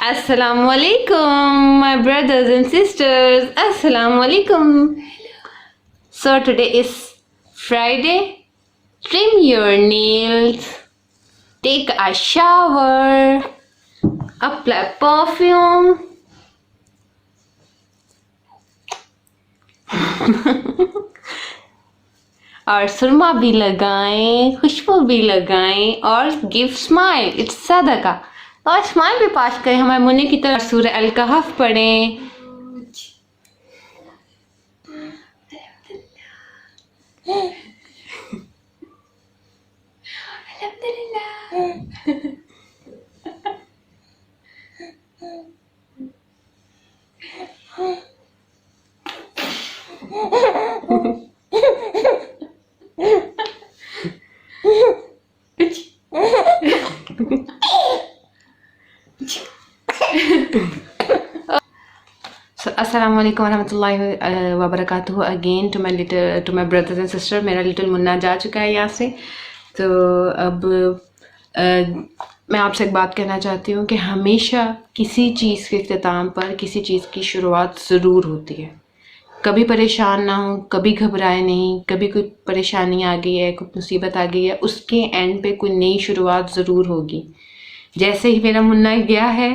Assalamu alaikum, my brothers and sisters. Assalamu alaikum. So today is Friday. Trim your nails, take a shower, apply perfume. और सुरमा भी लगाएं, खुशबू भी लगाएं और give smile, it's सदका. और स्माइल भी पास करें हमारे मुन्ने की तरफ. सूरह अल कहफ पढ़ें. So, assalamu alaikum warahmatullahi wabarakatuh again to my brothers and sisters. मेरा लिटिल मुन्ना जा चुका है यहाँ से. तो अब मैं आपसे एक बात कहना चाहती हूँ कि हमेशा किसी चीज़ के इख्तिताम पर किसी चीज़ की शुरुआत ज़रूर होती है. कभी परेशान ना हो, कभी घबराए नहीं. कभी कोई परेशानी आ गई है, कोई मुसीबत आ गई है, उसके एंड पे कोई नई शुरुआत ज़रूर होगी. जैसे ही मेरा मुन्ना गया है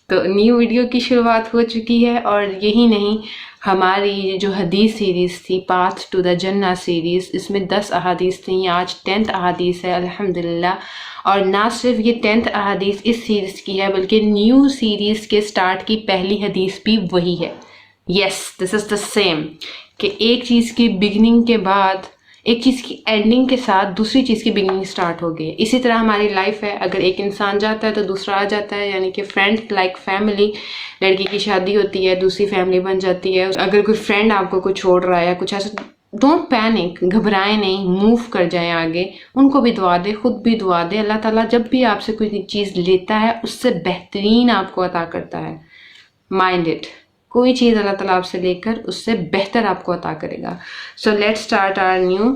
तो न्यू वीडियो की शुरुआत हो चुकी है. और यही नहीं, हमारी जो हदीस सीरीज़ थी पाथ टू द जन्नह सीरीज़, इसमें 10 अहादीस थी. आज 10th अहादीस है अल्हम्दुलिल्लाह. और ना सिर्फ ये 10th अहादीस इस सीरीज़ की है, बल्कि न्यू सीरीज़ के स्टार्ट की पहली हदीस भी वही है. Yes, this is the same कि एक चीज़ की बिगनिंग के बाद, एक चीज़ की एंडिंग के साथ दूसरी चीज़ की बिगनिंग स्टार्ट हो गई है. इसी तरह हमारी लाइफ है. अगर एक इंसान जाता है तो दूसरा आ जाता है, यानी कि फ्रेंड्स लाइक फैमिली. लड़की की शादी होती है, दूसरी फैमिली बन जाती है. अगर कोई फ्रेंड आपको कुछ छोड़ रहा है या कुछ ऐसा, डोंट पैनिक, घबराएं नहीं, मूव कर जाएं आगे. उनको भी दुआ दे, खुद भी दुआ दे. अल्लाह ताला जब भी आपसे कोई चीज़ लेता है उससे बेहतरीन आपको अता करता है. माइंड इट, कोई चीज़ अल्लाह ताला आपसे लेकर उससे बेहतर आपको अता करेगा. So let's start our new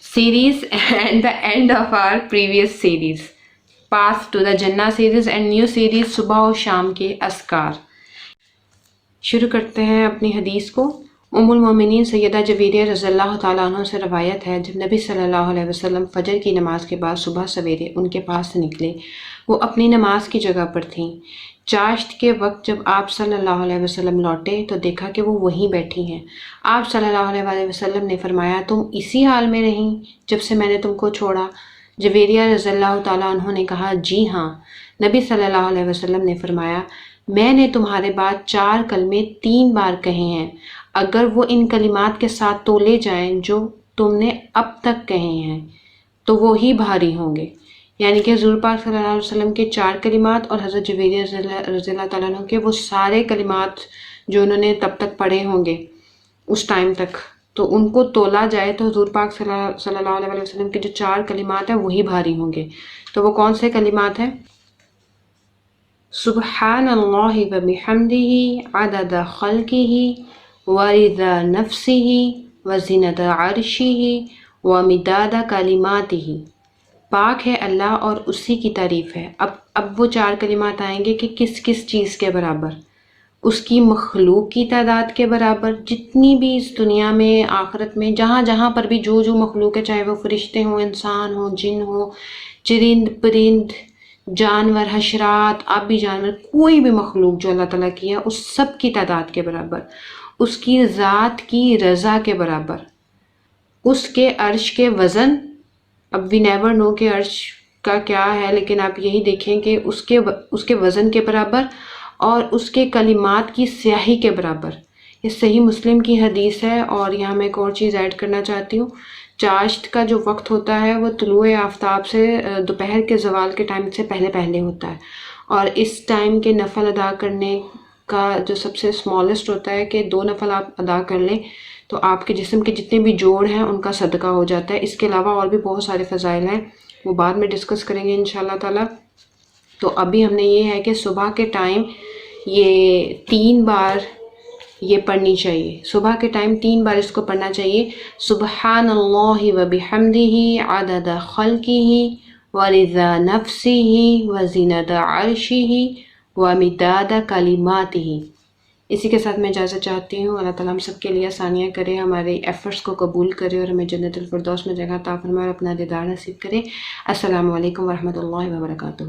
series and the end of our previous series, path to the जन्नह सीरीज़ एंड न्यू सीरीज़ सुबह और शाम के अस्कार. शुरू करते हैं अपनी हदीस को. उम्मुल मोमिनीन सैयदा जवेरिया रज़ियल्लाहु ताला अन्हा से रवायत है, जब नबी सल्लल्लाहु अलैहि वसल्लम फ़जर की नमाज के बाद सुबह सवेरे उनके पास से निकले, वो अपनी नमाज की जगह पर थीं. चाश्त के वक्त जब आप सल्लल्लाहु अलैहि वसल्लम लौटे तो देखा कि वो वहीं बैठी हैं. आप सल्लल्लाहु अलैहि वसल्लम ने फरमाया, तुम इसी हाल में रहीं जब से मैंने तुमको छोड़ा? जवेरिया रज़ियल्लाहु ताला अन्हा ने कहा, जी हाँ. नबी सल्लल्लाहु अलैहि वसल्लम ने फरमाया, मैंने तुम्हारे बाद 4 कलमे 3 बार कहे हैं. अगर वो इन कलिमात के साथ तोले जाएं जो तुमने अब तक कहे हैं तो वो ही भारी होंगे. यानी कि हुज़ूर पाक सल्लल्लाहु अलैहि वसल्लम के 4 कलिमात और हज़रत जवेरिया रज़ियल्लाहु ताला अन्हु के वो सारे कलिमात जो उन्होंने तब तक पढ़े होंगे उस टाइम तक, तो उनको तोला जाए तो हुज़ूर पाक सल्लल्लाहु अलैहि वसल्लम के जो 4 कलिमात हैं वही भारी होंगे. तो वो कौन से कलिमात हैं? सुब्हानल्लाहि व बिहम्दिही अदद खल्किही व रिदा नफ्सिही व ज़ीनत अर्शिही व मिदाद कलिमातिही. पाक है अल्लाह और उसी की तारीफ़ है. अब वो 4 कलिमात आएंगे कि किस किस चीज़ के बराबर? उसकी मखलूक की तादाद के बराबर. जितनी भी इस दुनिया में, आखिरत में, जहाँ जहाँ पर भी जो जो मखलूक है, चाहे वो फरिश्ते हों, इंसान हो, जिन हो, चरिंद परिंद, जानवर, हशरात, आबी जानवर, कोई भी मखलूक जो अल्लाह ताला की है उस सब की तादाद के बराबर. उसकी ज़ात की रज़ा के बराबर. उसके अर्श के वज़न, अब वी नेवर नो कि अर्श का क्या है, लेकिन आप यही देखें कि उसके वज़न के बराबर और उसके कलिमात की स्याही के बराबर. ये सही मुस्लिम की हदीस है. और यहाँ मैं एक और चीज़ ऐड करना चाहती हूँ. चाश्त का जो वक्त होता है वो तुलुए आफ्ताब से दोपहर के ज़वाल के टाइम से पहले पहले होता है. और इस टाइम के नफल अदा करने का जो सबसे स्मॉलेस्ट होता है कि 2 नफल आप अदा कर लें तो आपके जिस्म के जितने भी जोड़ हैं उनका सदका हो जाता है. इसके अलावा और भी बहुत सारे फ़ज़ाइल हैं, वो बाद में डिस्कस करेंगे इंशाल्लाह ताला. तो अभी हमने ये है कि सुबह के टाइम ये 3 बार ये पढ़नी चाहिए. सुबह के टाइम 3 बार इसको पढ़ना चाहिए. सुब्हानल्लाहि व बिहम्दिही अदद खल्किही व रिज़ा नफ्सिही व ज़ीनत अर्शिही ومداد کلماتہ۔ اسی کے ساتھ میں اجازت چاہتی ہوں۔ اللہ تعالیٰ ہم سب کے لیے آسانیاں کرے، ہمارے ایفرٹس کو قبول کرے اور ہمیں جنت الفردوس میں جگہ عطا فرمائے اور اپنا دیدار نصیب کرے۔ السلام علیکم ورحمۃ اللہ وبرکاتہ۔